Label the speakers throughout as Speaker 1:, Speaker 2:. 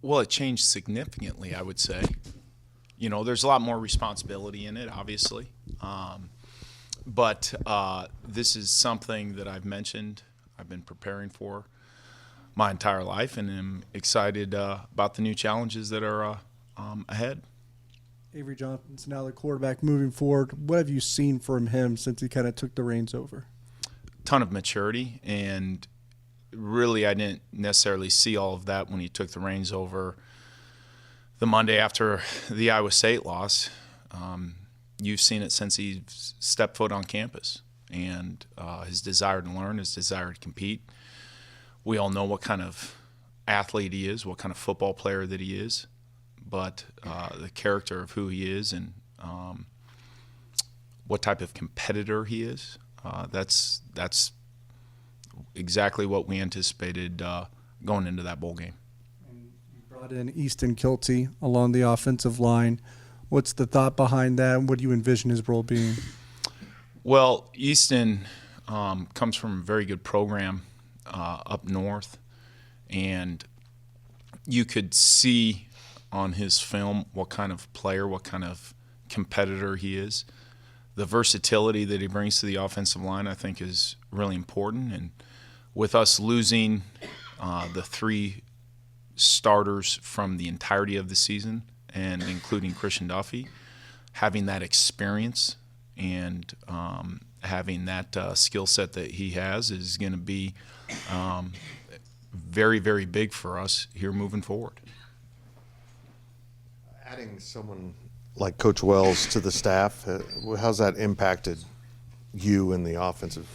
Speaker 1: Well, it changed significantly, I would say. There's a lot more responsibility in it, obviously. But this is something that I've mentioned, I've been preparing for my entire life, and am excited about the new challenges that are ahead.
Speaker 2: Avery Johnson's now the quarterback moving forward. What have you seen from him since he kind of took the reins over?
Speaker 1: Ton of maturity, and really I didn't necessarily see all of that when he took the reins over the Monday after the Iowa State loss. You've seen it since he stepped foot on campus, and his desire to learn, his desire to compete. We all know what kind of athlete he is, what kind of football player that he is, but the character of who he is and what type of competitor he is, that's exactly what we anticipated going into that bowl game.
Speaker 2: And you brought in Easton Kilty along the offensive line. What's the thought behind that? What do you envision his role being?
Speaker 1: Well, Easton comes from a very good program up north, and you could see on his film what kind of player, what kind of competitor he is. The versatility that he brings to the offensive line, I think, is really important. And with us losing the three starters from the entirety of the season, and including Christian Duffy, having that experience and having that skill set that he has is going to be very, very big for us here moving forward.
Speaker 3: Adding someone like Coach Wells to the staff, how's that impacted you in the offensive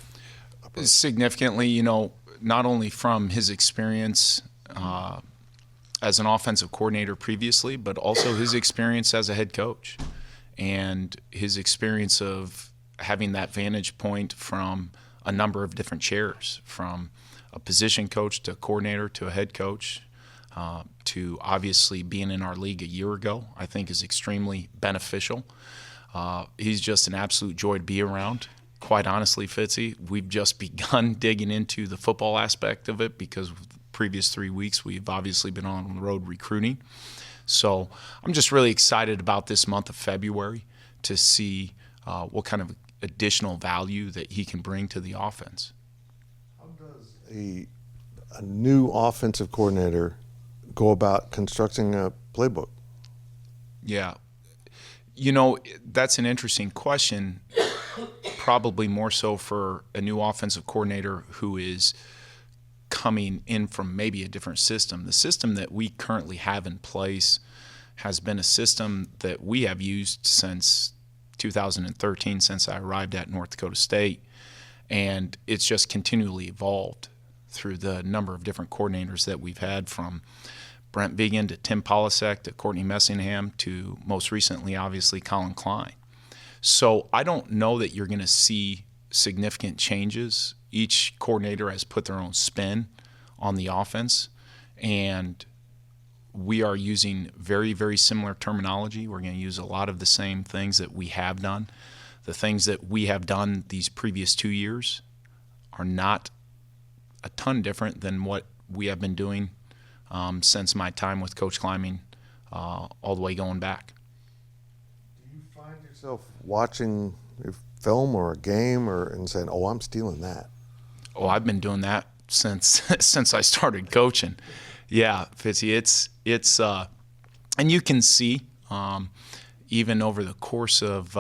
Speaker 3: approach?
Speaker 1: Significantly, not only from his experience as an offensive coordinator previously, but also his experience as a head coach and his experience of having that vantage point from a number of different chairs, from a position coach to a coordinator to a head coach, to obviously being in our league a year ago, I think is extremely beneficial. He's just an absolute joy to be around. Quite honestly, Fitzy, we've just begun digging into the football aspect of it because the previous 3 weeks we've obviously been on the road recruiting. So I'm just really excited about this month of February to see what kind of additional value that he can bring to the offense.
Speaker 3: How does a new offensive coordinator go about constructing a playbook?
Speaker 1: Yeah. That's an interesting question, probably more so for a new offensive coordinator who is coming in from maybe a different system. The system that we currently have in place has been a system that we have used since 2013, since I arrived at North Dakota State, and it's just continually evolved through the number of different coordinators that we've had, from Brent Vigen to Tim Polasek to Courtney Messingham to most recently, obviously, Colin Klein. So I don't know that you're going to see significant changes. Each coordinator has put their own spin on the offense, and we are using very, very similar terminology. We're going to use a lot of the same things that we have done. The things that we have done these previous 2 years are not a ton different than what we have been doing since my time with Coach Climbing all the way going back.
Speaker 3: Do you find yourself watching a film or a game and saying, "Oh, I'm stealing that"?
Speaker 1: Oh, I've been doing that since since I started coaching. Yeah, Fitzy, it's and you can see even over the course of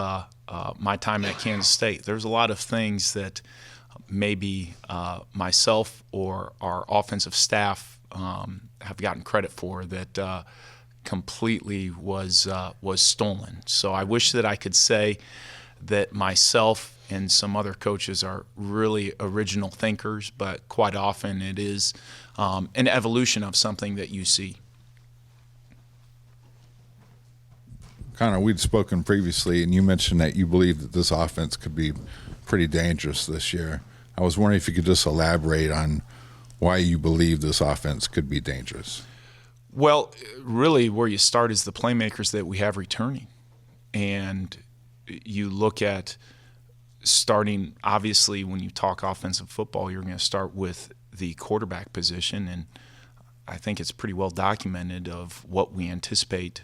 Speaker 1: my time at Kansas State, there's a lot of things that maybe myself or our offensive staff have gotten credit for that completely was stolen. So I wish that I could say that myself and some other coaches are really original thinkers, but quite often it is an evolution of something that you see.
Speaker 4: Conor, we'd spoken previously, and you mentioned that you believe that this offense could be pretty dangerous this year. I was wondering if you could just elaborate on why you believe this offense could be dangerous.
Speaker 1: Well, really where you start is the playmakers that we have returning. And you look at starting, obviously, when you talk offensive football, you're going to start with the quarterback position. And I think it's pretty well documented of what we anticipate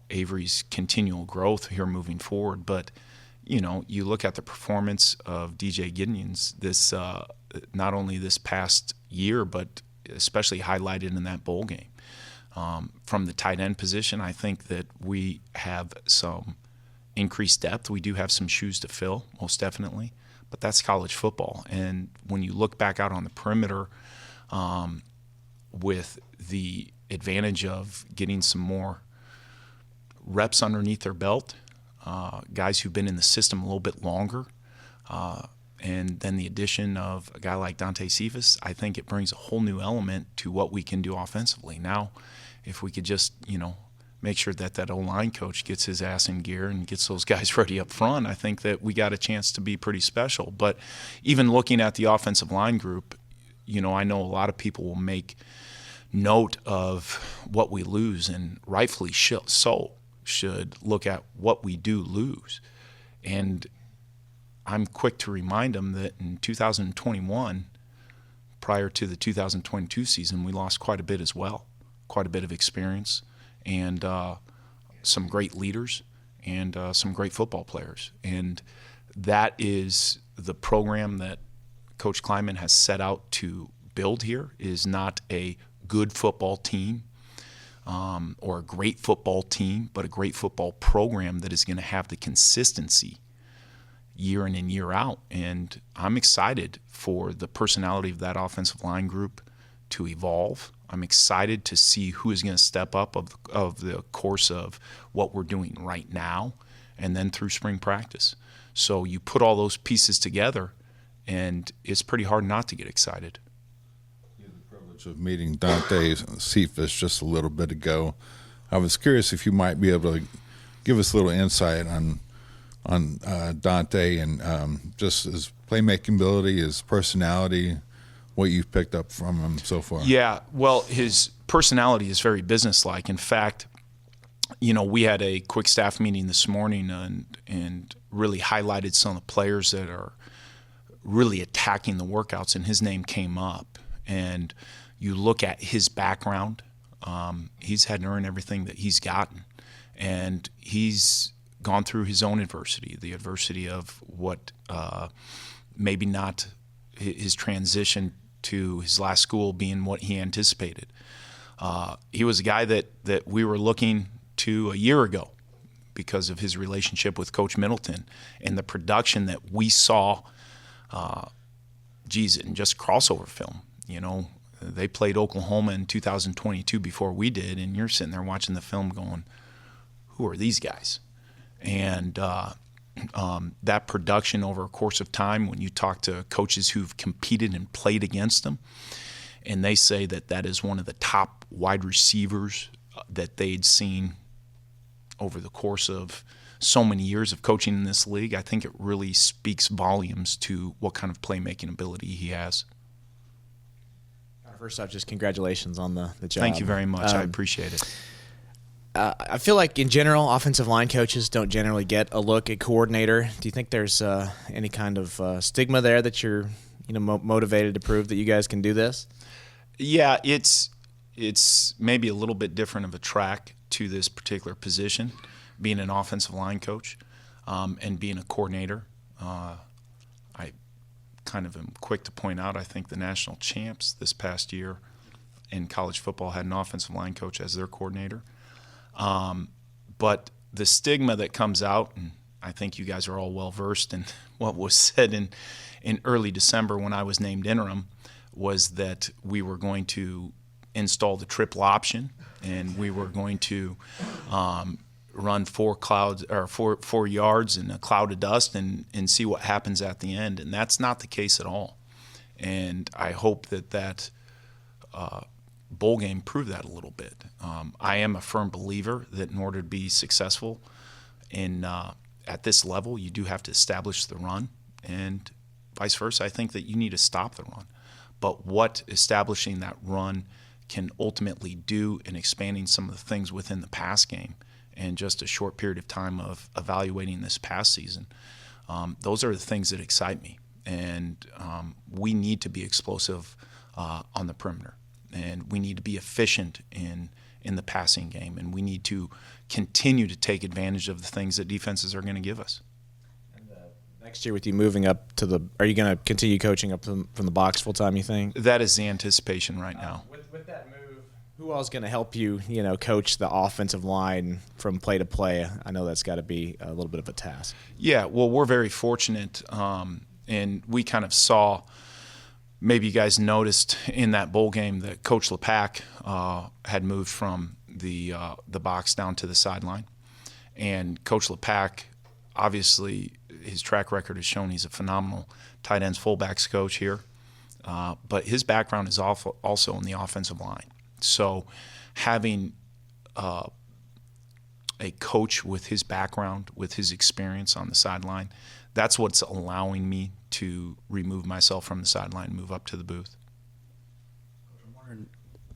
Speaker 1: Avery's continual growth here moving forward. But, you know, you look at the performance of DJ Gideon's this not only this past year, but especially highlighted in that bowl game. From the tight end position, I think that we have some increased depth. We do have some shoes to fill, most definitely. But that's college football. And when you look back out on the perimeter, with the advantage of getting some more reps underneath their belt, guys who've been in the system a little bit longer, and then the addition of a guy like Dante Cephas, I think it brings a whole new element to what we can do offensively. Now, if we could just, you know, make sure that O-line coach gets his ass in gear and gets those guys ready up front, I think that we got a chance to be pretty special. But even looking at the offensive line group, you know, I know a lot of people will make note of what we lose, and rightfully so should look at what we do lose. And I'm quick to remind them that in 2021, prior to the 2022 season, we lost quite a bit as well, quite a bit of experience, and some great leaders and some great football players. And that is the program that Coach Kleiman has set out to build here, is not a good football team or a great football team, but a great football program that is going to have the consistency year in and year out. And I'm excited for the personality of that offensive line group to evolve. I'm excited to see who is going to step up of the course of what we're doing right now and then through spring practice. So you put all those pieces together, and it's pretty hard not to get excited.
Speaker 4: You had the privilege of meeting Dante Cephas just a little bit ago. I was curious if you might be able to give us a little insight on Dante and just his playmaking ability, his personality, what you've picked up from him so far.
Speaker 1: Yeah, well, his personality is very businesslike. In fact, you know, we had a quick staff meeting this morning and really highlighted some of the players that are really attacking the workouts, and his name came up. And you look at his background, he's had to earn everything that he's gotten. And he's gone through his own adversity, the adversity of what maybe not his transition to his last school being what he anticipated. He was a guy that we were looking to a year ago because of his relationship with Coach Middleton and the production that we saw, in just crossover film. You know, they played Oklahoma in 2022 before we did, and you're sitting there watching the film going, who are these guys? And that production over a course of time, when you talk to coaches who've competed and played against them, and they say that that is one of the top wide receivers that they'd seen over the course of so many years of coaching in this league, I think it really speaks volumes to what kind of playmaking ability he has.
Speaker 5: First off, just congratulations on the job.
Speaker 1: Thank you very much. I appreciate it.
Speaker 5: I feel like in general, offensive line coaches don't generally get a look at coordinator. Do you think there's any kind of stigma there that you're motivated to prove that you guys can do this?
Speaker 1: Yeah, it's maybe a little bit different of a track to this particular position, being an offensive line coach and being a coordinator. I kind of am quick to point out, I think the national champs this past year in college football had an offensive line coach as their coordinator. But the stigma that comes out, and I think you guys are all well versed in what was said in early December when I was named interim, was that we were going to install the triple option and we were going to run 4 yards in a cloud of dust and see what happens at the end. And that's not the case at all. And I hope that bowl game proved that a little bit. I am a firm believer that in order to be successful at this level, you do have to establish the run, and vice versa. I think that you need to stop the run. But what establishing that run can ultimately do in expanding some of the things within the pass game in just a short period of time of evaluating this past season, those are the things that excite me. And we need to be explosive on the perimeter. and we need to be efficient in the passing game, and we need to continue to take advantage of the things that defenses are going to give us.
Speaker 5: Next year, with you moving up to the, are you going to continue coaching up from the box full time? You think
Speaker 1: That is the anticipation right now.
Speaker 5: with that move, who else is going to help you? Coach the offensive line from play to play. I know that's got to be a little bit of a task.
Speaker 1: Yeah, well, we're very fortunate, and we kind of saw. Maybe you guys noticed in that bowl game that Coach LePack had moved from the box down to the sideline, and Coach LePack, obviously, his track record has shown he's a phenomenal tight ends fullbacks coach here, but his background is also in the offensive line. So having a coach with his background, with his experience on the sideline, that's what's allowing me to remove myself from the sideline and move up to the booth.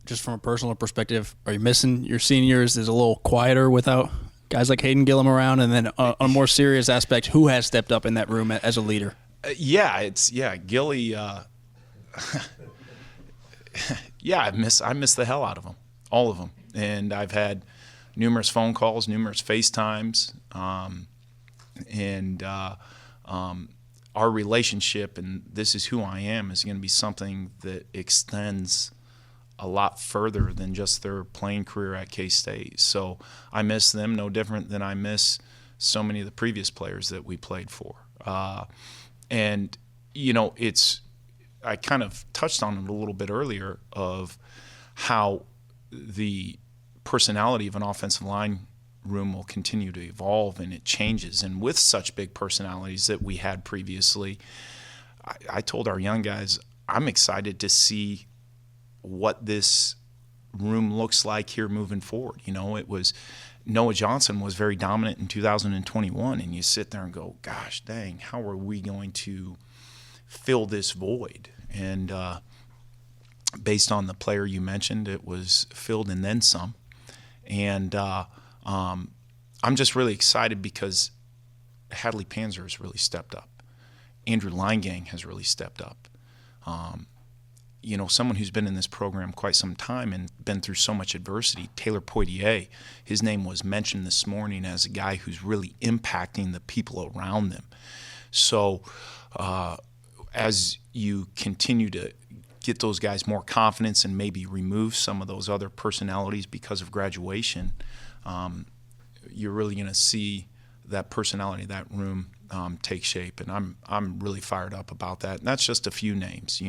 Speaker 6: Just from a personal perspective, are you missing your seniors? Is it a little quieter without guys like Hayden Gillum around? And then on a more serious aspect, who has stepped up in that room as a leader?
Speaker 1: Gilly. I miss the hell out of them, all of them, and I've had numerous phone calls, numerous FaceTimes, and our relationship, and this is who I am, is going to be something that extends a lot further than just their playing career at K-State. So I miss them no different than I miss so many of the previous players that we played for. And, I kind of touched on it a little bit earlier of how the personality of an offensive line room will continue to evolve, and it changes. And with such big personalities that we had previously, I told our young guys, I'm excited to see what this room looks like here moving forward. It was Noah Johnson was very dominant in 2021, and you sit there and go, gosh dang, how are we going to fill this void? And based on the player you mentioned, it was filled and then some. And I'm just really excited because Hadley Panzer has really stepped up. Andrew Leingang has really stepped up. Someone who's been in this program quite some time and been through so much adversity, Taylor Poitier, his name was mentioned this morning as a guy who's really impacting the people around them. So as you continue to get those guys more confidence and maybe remove some of those other personalities because of graduation, you're really going to see that personality, that room take shape, and I'm really fired up about that. And that's just a few names,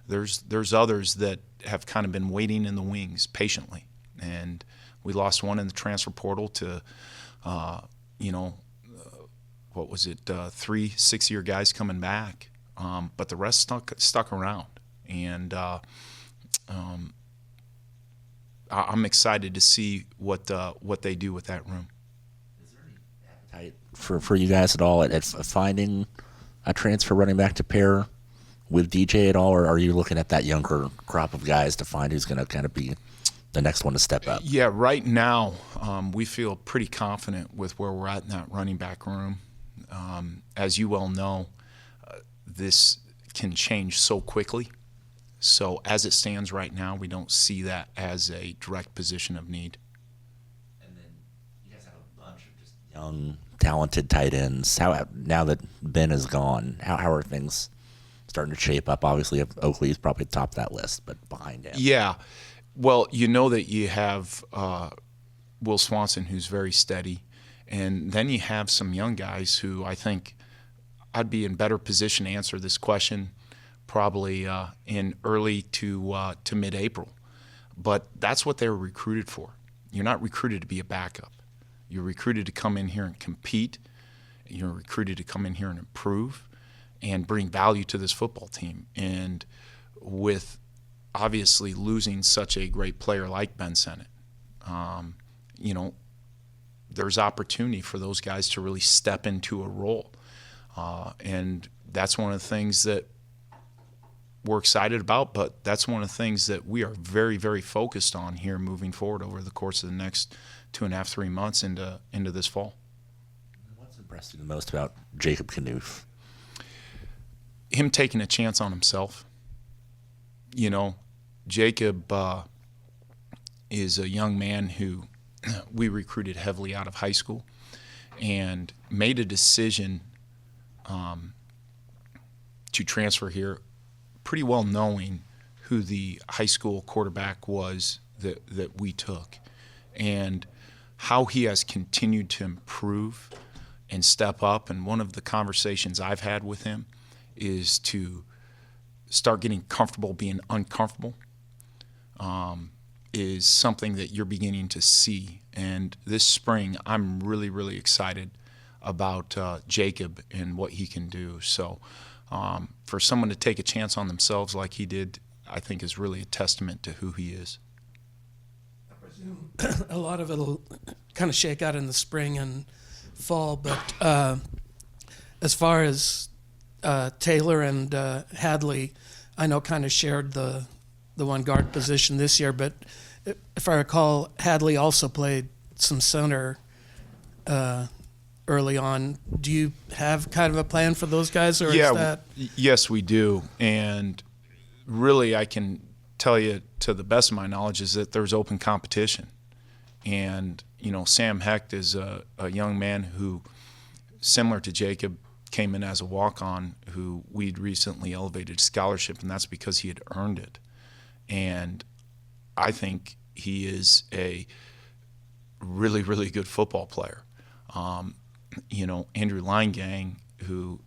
Speaker 1: There's others that have kind of been waiting in the wings patiently, and we lost one in the transfer portal to, what was it, 3 6-year guys coming back, but the rest stuck around, and I'm excited to see what they do with that room.
Speaker 7: For you guys at all at finding a transfer running back to pair with DJ at all, or are you looking at that younger crop of guys to find who's going to kind of be the next one to step up?
Speaker 1: Yeah, right now we feel pretty confident with where we're at in that running back room. As you well know, this can change so quickly. So as it stands right now, we don't see that as a direct position of need.
Speaker 7: And then you guys have a bunch of just young, talented tight ends. Now that Ben is gone, how are things starting to shape up? Obviously, Oakley is probably top of that list, but behind him.
Speaker 1: Yeah. Well, that you have Will Swanson, who's very steady, and then you have some young guys who I think I'd be in better position to answer this question probably in early to mid-April. But that's what they were recruited for. You're not recruited to be a backup. You're recruited to come in here and compete. You're recruited to come in here and improve and bring value to this football team. And with obviously losing such a great player like Ben Sennett, there's opportunity for those guys to really step into a role. And that's one of the things that we're excited about, but that's one of the things that we are very, very focused on here moving forward over the course of the next 2.5, 3 months into this fall.
Speaker 7: What's impressed you the most about Jacob Knuth?
Speaker 1: Him taking a chance on himself. Jacob is a young man who we recruited heavily out of high school and made a decision to transfer here, pretty well knowing who the high school quarterback was that we took, and how he has continued to improve and step up. And one of the conversations I've had with him is to start getting comfortable being uncomfortable, is something that you're beginning to see. And this spring, I'm really, really excited about Jacob and what he can do. So for someone to take a chance on themselves like he did, I think is really a testament to who he is.
Speaker 8: I presume a lot of it'll kind of shake out in the spring and fall, but as far as Taylor and Hadley, I know kind of shared the one guard position this year, but if I recall, Hadley also played some center early on. Do you have kind of a plan for those guys, or is that?
Speaker 1: Yes, we do. And really, I can tell you, to the best of my knowledge, is that there's open competition. And, Sam Hecht is a young man who, similar to Jacob, came in as a walk-on who we'd recently elevated to scholarship, and that's because he had earned it. And I think he is a really, really good football player. Andrew Leingang, who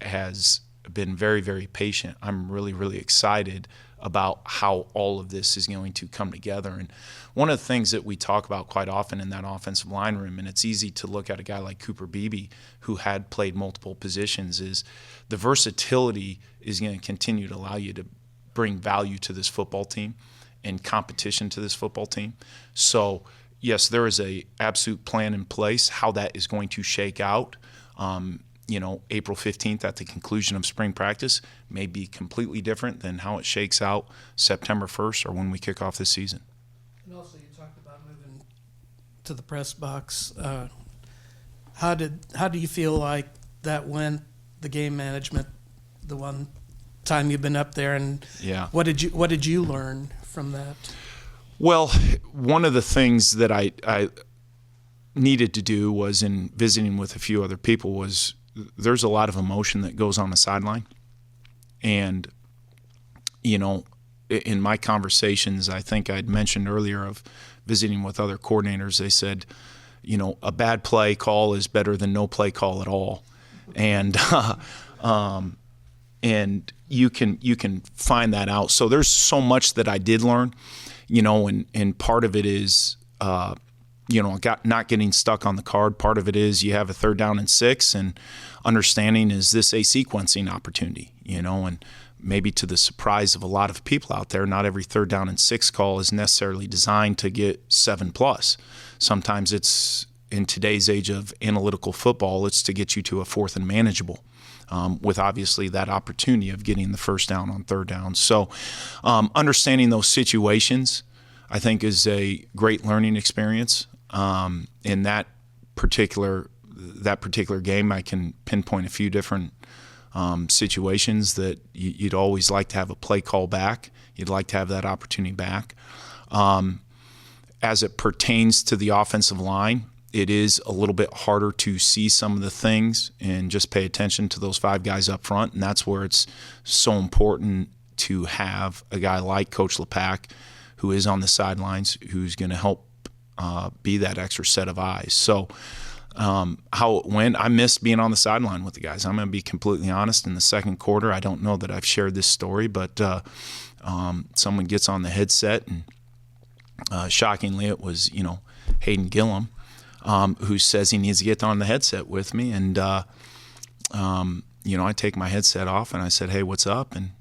Speaker 1: has been very, very patient. I'm really, really excited about how all of this is going to come together. And one of the things that we talk about quite often in that offensive line room, and it's easy to look at a guy like Cooper Beebe, who had played multiple positions, is the versatility is going to continue to allow you to bring value to this football team and competition to this football team. So, yes, there is a absolute plan in place. How that is going to shake out, April 15th at the conclusion of spring practice may be completely different than how it shakes out September 1st or when we kick off this season.
Speaker 8: And also, you talked about moving to the press box. How do you feel like that went? The game management, the one time you've been up there, and what did you learn from that?
Speaker 1: Well, one of the things that I needed to do was, in visiting with a few other people, was there's a lot of emotion that goes on the sideline. And, in my conversations, I think I'd mentioned earlier of visiting with other coordinators, they said, a bad play call is better than no play call at all. And and you can find that out. So there's so much that I did learn, and part of it is not getting stuck on the card. Part of it is you have a 3rd down and 6, and understanding, is this a sequencing opportunity, and maybe to the surprise of a lot of people out there, not every 3rd down and 6 call is necessarily designed to get 7+. Sometimes it's, in today's age of analytical football, it's to get you to a 4th and manageable, with obviously that opportunity of getting the 1st down on 3rd down. So understanding those situations, I think, is a great learning experience. In that particular game, I can pinpoint a few different situations that you'd always like to have a play call back. You'd like to have that opportunity back. As it pertains to the offensive line, it is a little bit harder to see some of the things and just pay attention to those 5 guys up front, and that's where it's so important to have a guy like Coach LePack, who is on the sidelines, who's going to help be that extra set of eyes. So how it went, I missed being on the sideline with the guys. I'm going to be completely honest. In the second quarter, I don't know that I've shared this story, but someone gets on the headset, and shockingly, it was Hayden Gillum, who says he needs to get on the headset with me. And I take my headset off, and I said, "Hey, what's up?" And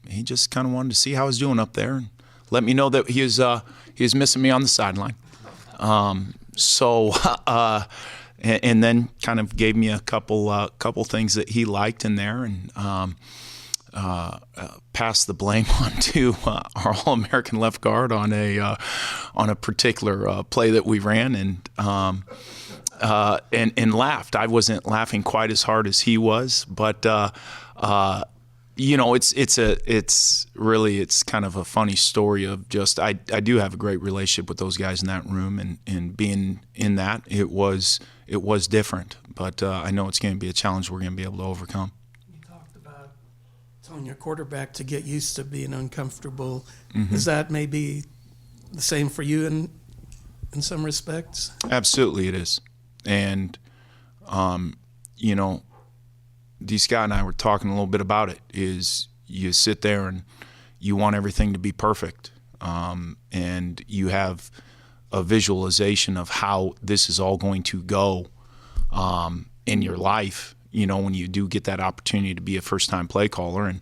Speaker 1: he just kind of wanted to see how I was doing up there, and let me know that he was missing me on the sideline. And then kind of gave me a couple things that he liked in there, and passed the blame on to our All-American left guard on a particular play that we ran, and laughed. I wasn't laughing quite as hard as he was, but You know, it's really kind of a funny story of just I do have a great relationship with those guys in that room, and being in that, it was different, but I know it's going to be a challenge we're going to be able to overcome.
Speaker 8: You talked about telling your quarterback to get used to being uncomfortable.
Speaker 1: Mm-hmm.
Speaker 8: Is that maybe the same for you in some respects?
Speaker 1: Absolutely, it is, and you know, Scott and I were talking a little bit about it. Is you sit there and you want everything to be perfect, and you have a visualization of how this is all going to go in your life. You know, when you do get that opportunity to be a first-time play caller, and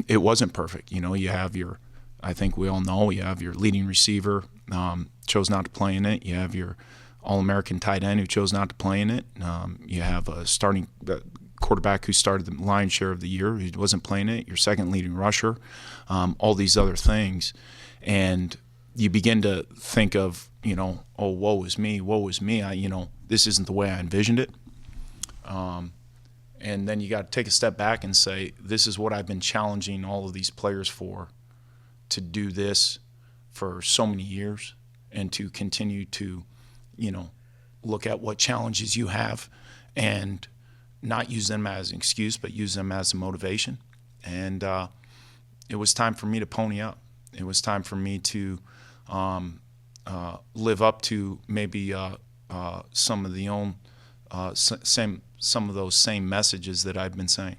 Speaker 1: it wasn't perfect. You know, you have your, I think we all know, you have your leading receiver chose not to play in it. You have your All-American tight end who chose not to play in it. You have a starting quarterback who started the lion's share of the year who wasn't playing it. Your second leading rusher, all these other things, and you begin to think of, you know, oh, woe is me. You know, this isn't the way I envisioned it. And then you got to take a step back and say, this is what I've been challenging all of these players for, to do this for so many years, and to continue to, you know, look at what challenges you have and not use them as an excuse, but use them as a motivation. And it was time for me to pony up. It was time for me to live up to maybe some of those same messages that I've been saying.